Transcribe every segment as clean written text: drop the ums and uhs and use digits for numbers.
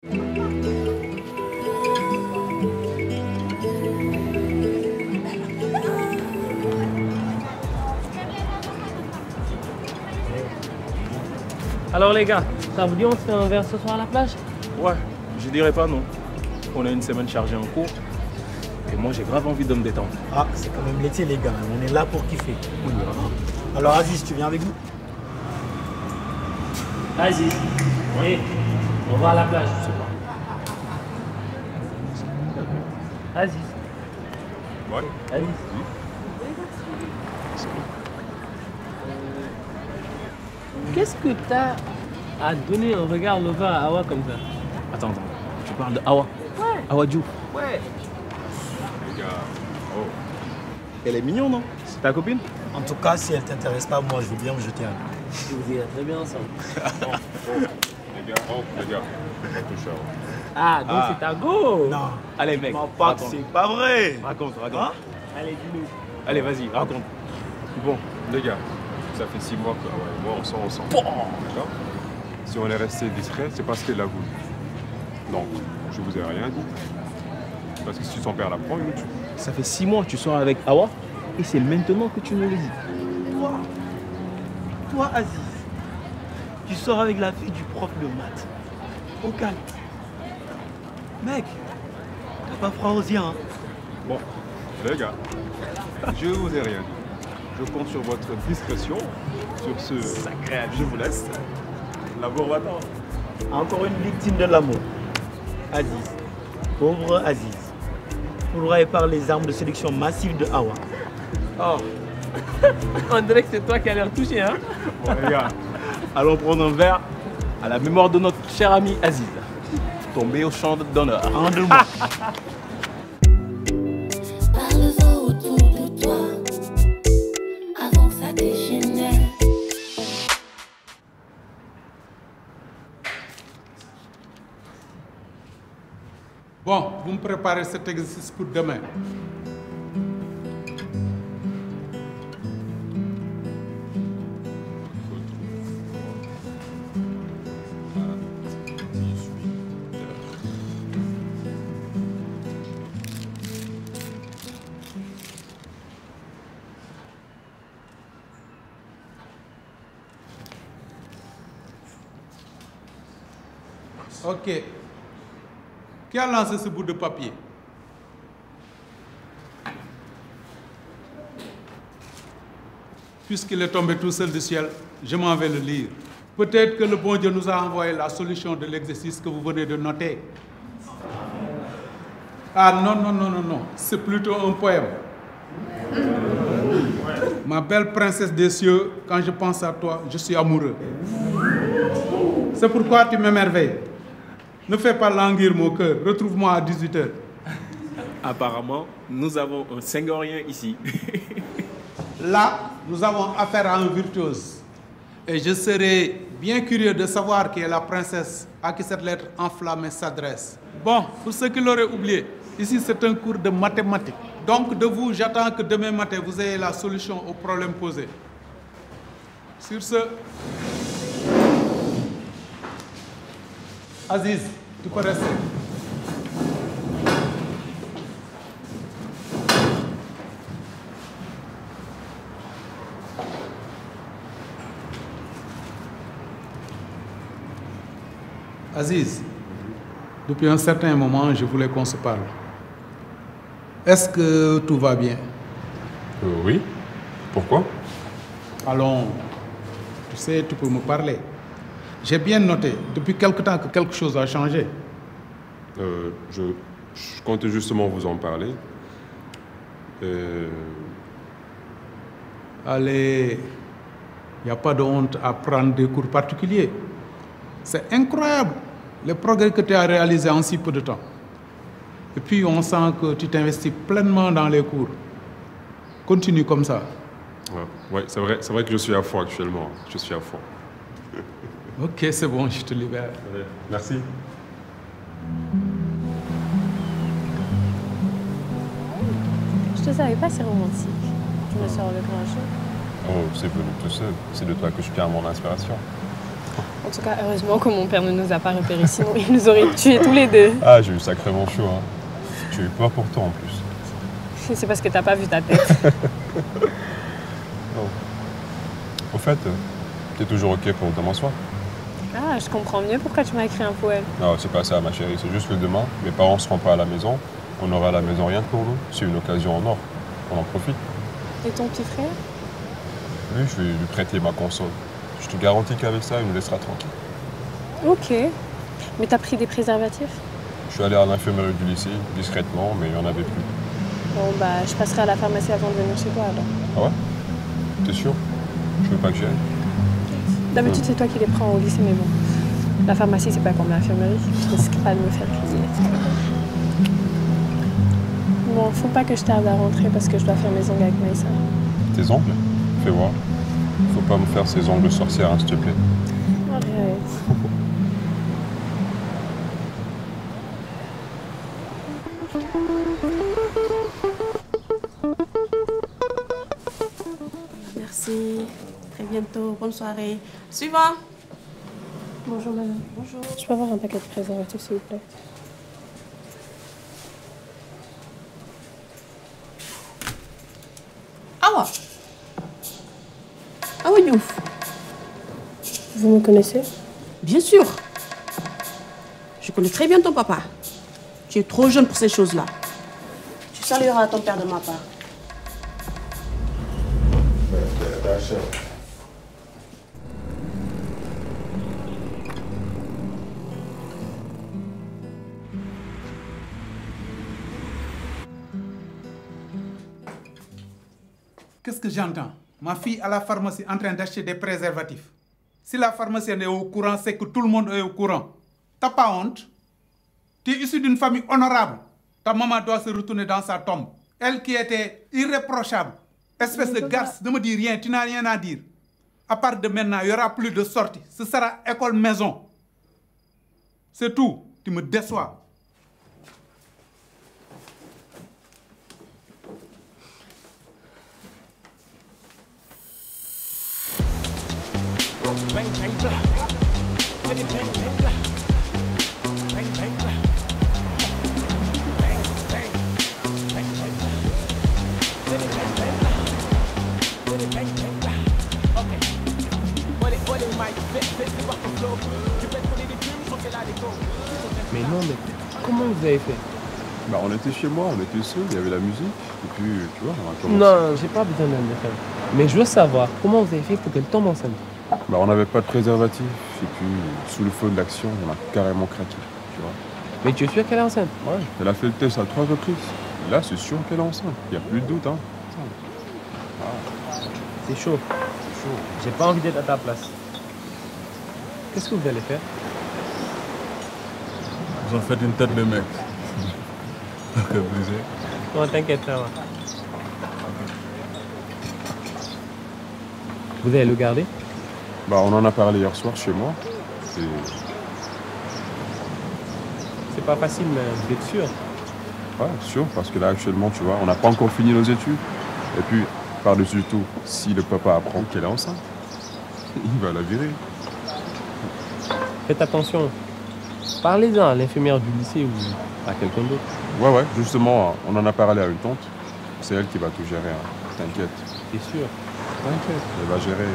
Alors les gars, ça vous dit on se fait un verre ce soir à la plage? Ouais, je dirais pas non. On a une semaine chargée en cours. Et moi j'ai grave envie de me détendre. Ah, c'est quand même l'été les gars, on est là pour kiffer. Alors Aziz, tu viens avec nous? Aziz, oui, on va à la plage ce soir. Aziz. Ouais. Aziz. Qu'est-ce que t'as à donner un regard lover à Awa comme ça? Attends, tu parles de Awa? Ouais. Awa Diouf. Ouais. Les gars, oh. Elle est mignonne, non? C'est ta copine? En tout cas, si elle t'intéresse pas, moi je veux bien me jeter un coup. Vous irez très bien ensemble. Les gars, on touche Ah, donc c'est ta go? Non. Allez mec, Mon pote, raconte. c'est pas vrai. Raconte. Hein? Allez, dis-nous. Allez, vas-y, raconte. Bon, les gars, ça fait 6 mois que moi on sort ensemble. D'accord? Si on est resté discret, c'est parce qu'elle l'a voulu. Donc, je vous ai rien dit. Parce que si son père l'apprend, il me tue. Ça fait 6 mois que tu sors avec Awa et c'est maintenant que tu nous le dis. Toi Aziz, tu sors avec la fille du prof de maths. Au calme. Mec, t'as pas froid aux yeux, hein? Bon, les gars, je vous ai rien dit. Je compte sur votre discrétion. Sur ce, Sacré, je vous laisse. L'amour va-t'en. Encore une victime de l'amour. Aziz, pauvre Aziz, foudroyé par les armes de séduction massive de Awa. Oh. On dirait que c'est toi qui as l'air touché, hein? Bon les gars, allons prendre un verre à la mémoire de notre cher ami Aziz. Tombé au champ d'honneur. En 2 mois. Parle-en autour de toi, avant ça dégénère. Bon, vous me préparez cet exercice pour demain. Ok. Qui a lancé ce bout de papier? Puisqu'il est tombé tout seul du ciel, je m'en vais le lire. Peut-être que le bon Dieu nous a envoyé la solution de l'exercice que vous venez de noter. Ah non, c'est plutôt un poème. Ma belle princesse des cieux, quand je pense à toi, je suis amoureux. C'est pourquoi tu m'émerveilles. Ne fais pas languir mon cœur. Retrouve-moi à 18h. Apparemment, nous avons un Senghorien ici. Là, nous avons affaire à un virtuose. Et je serais bien curieux de savoir qui est la princesse à qui cette lettre enflammée s'adresse. Bon, pour ceux qui l'auraient oublié, ici c'est un cours de mathématiques. Donc de vous, j'attends que demain matin, vous ayez la solution au problème posé. Sur ce, Aziz, tu peux rester. Aziz, depuis un certain moment, je voulais qu'on se parle. Est-ce que tout va bien? Oui. Pourquoi? Allons, tu sais, tu peux me parler. J'ai bien noté, depuis quelque temps, que quelque chose a changé. Je comptais justement vous en parler. Allez, il n'y a pas de honte à prendre des cours particuliers. C'est incroyable les progrès que tu as réalisés en si peu de temps. Et puis on sent que tu t'investis pleinement dans les cours. Continue comme ça. Oui, c'est vrai que je suis à fond actuellement. Je suis à fond. Ok, c'est bon, je te libère. Merci. Je te savais pas si romantique. Tu me sors avec un jeu. Oh, c'est venu tout seul. C'est de toi que je tiens mon inspiration. En tout cas, heureusement que mon père ne nous a pas repérés, sinon il nous aurait tués tous les deux. Ah, j'ai eu sacrément chaud, hein. Tu as eu peur pour toi en plus. C'est parce que t'as pas vu ta tête. Non. Au fait, t'es toujours ok pour demain soir? Ah, je comprends mieux pourquoi tu m'as écrit un poème. Non, c'est pas ça, ma chérie. C'est juste que demain, mes parents seront pas à la maison. On aura à la maison rien que pour nous. C'est une occasion en or. On en profite. Et ton petit frère? Lui, je vais lui prêter ma console. Je te garantis qu'avec ça, il nous laissera tranquille. Ok. Mais t'as pris des préservatifs? Je suis allé à l'infirmerie du lycée, discrètement, mais il n'y en avait plus. Bon, bah, je passerai à la pharmacie avant de venir chez toi, alors. Ah ouais? T'es sûr? Je veux pas que j'y aille. D'habitude, c'est toi qui les prends au lycée, mais bon. La pharmacie, c'est pas comme l'infirmerie. Je risque pas de me faire crier. Bon, faut pas que je tarde à rentrer parce que je dois faire mes ongles avec Maïssa. Tes ongles? Fais voir. Faut pas me faire ces ongles sorcières, hein, s'il te plaît. Arrête. Merci. Très bientôt. Bonne soirée. Suivant. Bonjour, madame. Bonjour. Je peux avoir un paquet de préservatifs, s'il vous plaît? Awa. Awa Diouf. Vous me connaissez? Bien sûr. Je connais très bien ton papa. Tu es trop jeune pour ces choses-là. Tu salueras ton père de ma part. Qu'est-ce que j'entends? Ma fille à la pharmacie en train d'acheter des préservatifs. Si la pharmacienne est au courant, c'est que tout le monde est au courant. T'as pas honte? Tu es issu d'une famille honorable. Ta maman doit se retourner dans sa tombe. Elle qui était irréprochable. Espèce de garce, ne me dis rien, tu n'as rien à dire. À part de maintenant, il n'y aura plus de sortie. Ce sera école-maison. C'est tout. Tu me déçois. Mais non, mais comment vous avez fait? Bah, on était chez moi, on était seuls, il y avait la musique. Et puis, tu vois, on a commencé. Non, j'ai pas besoin d'un défense. Mais je veux savoir, comment vous avez fait pour qu'elle tombe enceinte? Bah, on n'avait pas de préservatif. Et puis, sous le feu de l'action, on a carrément craqué, tu vois. Mais tu es sûr qu'elle est enceinte? Ouais, elle a fait le test à 3 reprises. Et là, c'est sûr qu'elle est enceinte. Il n'y a plus de doute, hein. C'est chaud. J'ai pas envie d'être à ta place. Qu'est-ce que vous allez faire? Vous en faites une tête de mec. Brisé. Non, t'inquiète, ça va. Vous allez le garder? Bah, on en a parlé hier soir chez moi. Et... C'est pas facile, mais vous êtes sûr? Ouais, sûr, parce que là, actuellement, tu vois, on n'a pas encore fini nos études. Et puis, par-dessus tout, si le papa apprend qu'elle est enceinte, il va la virer. Faites attention. Parlez-en à l'infirmière du lycée ou à quelqu'un d'autre. Ouais, justement, on en a parlé à une tante. C'est elle qui va tout gérer, hein. T'inquiète. T'es sûr? T'inquiète, elle va gérer.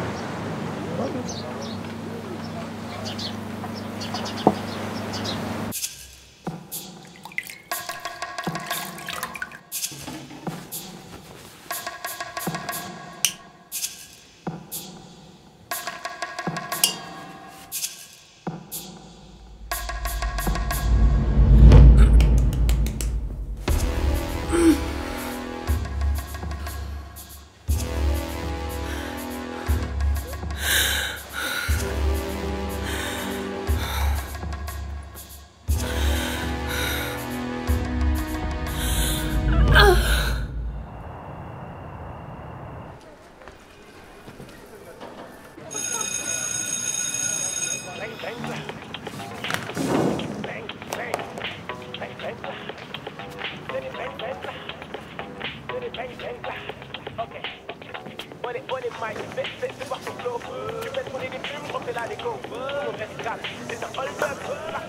là les go. On reste calme, c'est un hold up.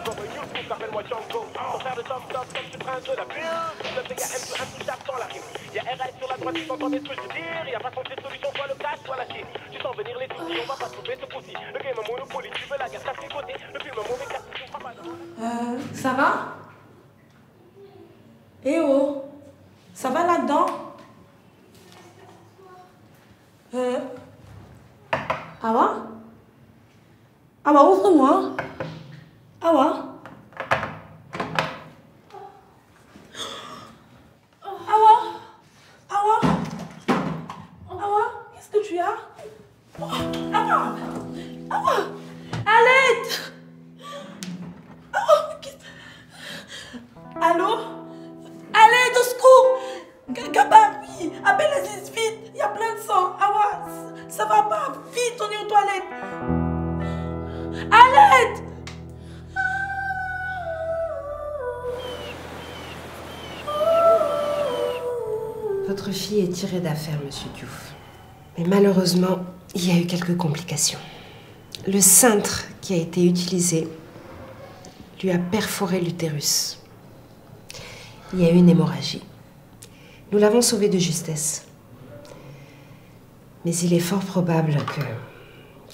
Comme YouTube, appelle-moi Django. Pour faire le top top comme tu prince de la pure. Le PKM peut intouchable sans la rime. Y'a RS sur la droite, tu t'entends ce que je veux dire. Y'a pas de solution, soit le cash, soit la chine. Tu sens venir les soucis, on va pas trouver ce coup-ci. Le game est Monopoly, tu veux la guerre, ça c'est côté. Le film est mauvais, 4 tu feras pas de... Ça va? Eh oh, ça va là-dedans? Awa? Awa, ouvre-moi. Awa? Awa? Awa? Awa? Qu'est-ce que tu as? Awa? Awa? À l'aide! Allô? Allez, au secours! Gaba, oui! Appelle Aziz vite! Il y a plein de sang! Awa, ça va pas! Vite, on est aux toilettes! À l'aide! Votre fille est tirée d'affaire, monsieur Diouf. Mais malheureusement, il y a eu quelques complications. Le cintre qui a été utilisé lui a perforé l'utérus. Il y a eu une hémorragie. Nous l'avons sauvée de justesse. Mais il est fort probable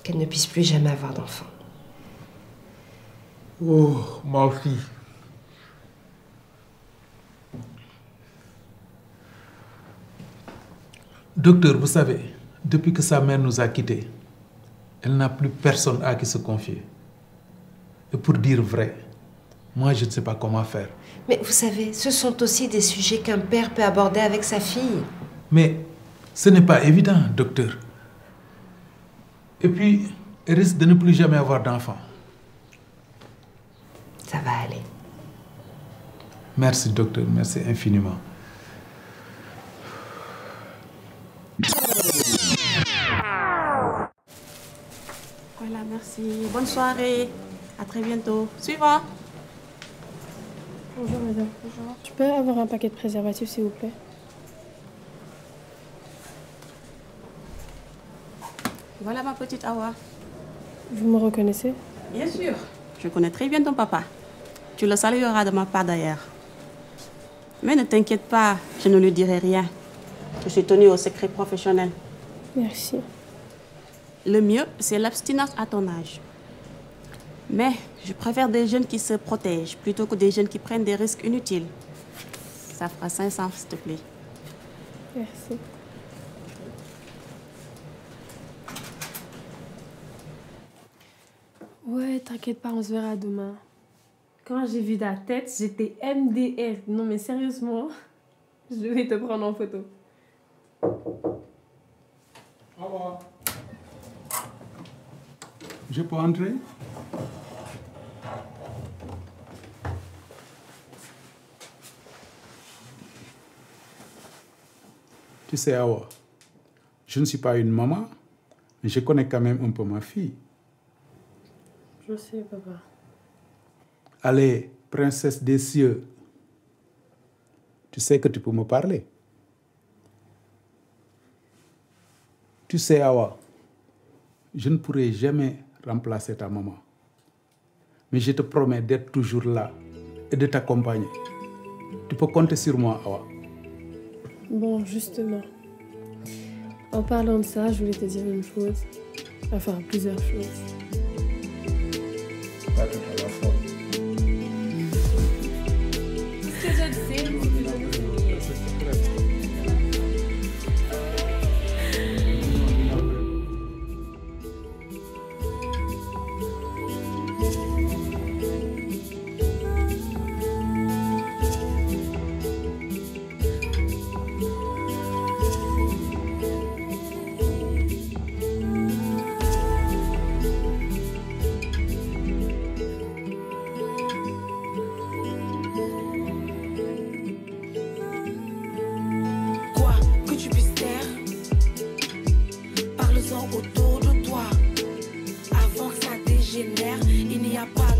qu'elle ne puisse plus jamais avoir d'enfant. Oh, ma fille. Docteur, vous savez, depuis que sa mère nous a quittés, elle n'a plus personne à qui se confier. Et pour dire vrai, moi je ne sais pas comment faire. Mais vous savez, ce sont aussi des sujets qu'un père peut aborder avec sa fille. Mais ce n'est pas évident, docteur. Et puis, elle risque de ne plus jamais avoir d'enfant. Ça va aller. Merci, docteur. Merci infiniment. Voilà, merci. Bonne soirée. À très bientôt. Suivant. Bonjour, madame. Bonjour. Tu peux avoir un paquet de préservatifs, s'il vous plaît? Voilà ma petite Awa. Vous me reconnaissez? Bien sûr. Je connais très bien ton papa. Tu le salueras de ma part d'ailleurs. Mais ne t'inquiète pas, je ne lui dirai rien. Je suis tenue au secret professionnel. Merci. Le mieux, c'est l'abstinence à ton âge. Mais je préfère des jeunes qui se protègent plutôt que des jeunes qui prennent des risques inutiles. Ça fera 500, s'il te plaît. Merci. Ouais, t'inquiète pas, on se verra demain. Quand j'ai vu ta tête, j'étais MDR. Non mais sérieusement, je devais te prendre en photo. Au revoir. Je peux entrer? Tu sais, Awa, je ne suis pas une maman, mais je connais quand même un peu ma fille. Je sais, papa. Allez, princesse des cieux, tu sais que tu peux me parler. Tu sais, Awa, je ne pourrai jamais remplacer ta maman. Mais je te promets d'être toujours là et de t'accompagner. Tu peux compter sur moi, Awa. Bon, justement, en parlant de ça, je voulais te dire une chose. Enfin, plusieurs choses. Pas tout à la fois. Ce que je sais, c'est que je le sais. Autour de toi, avant que ça dégénère, il n'y a pas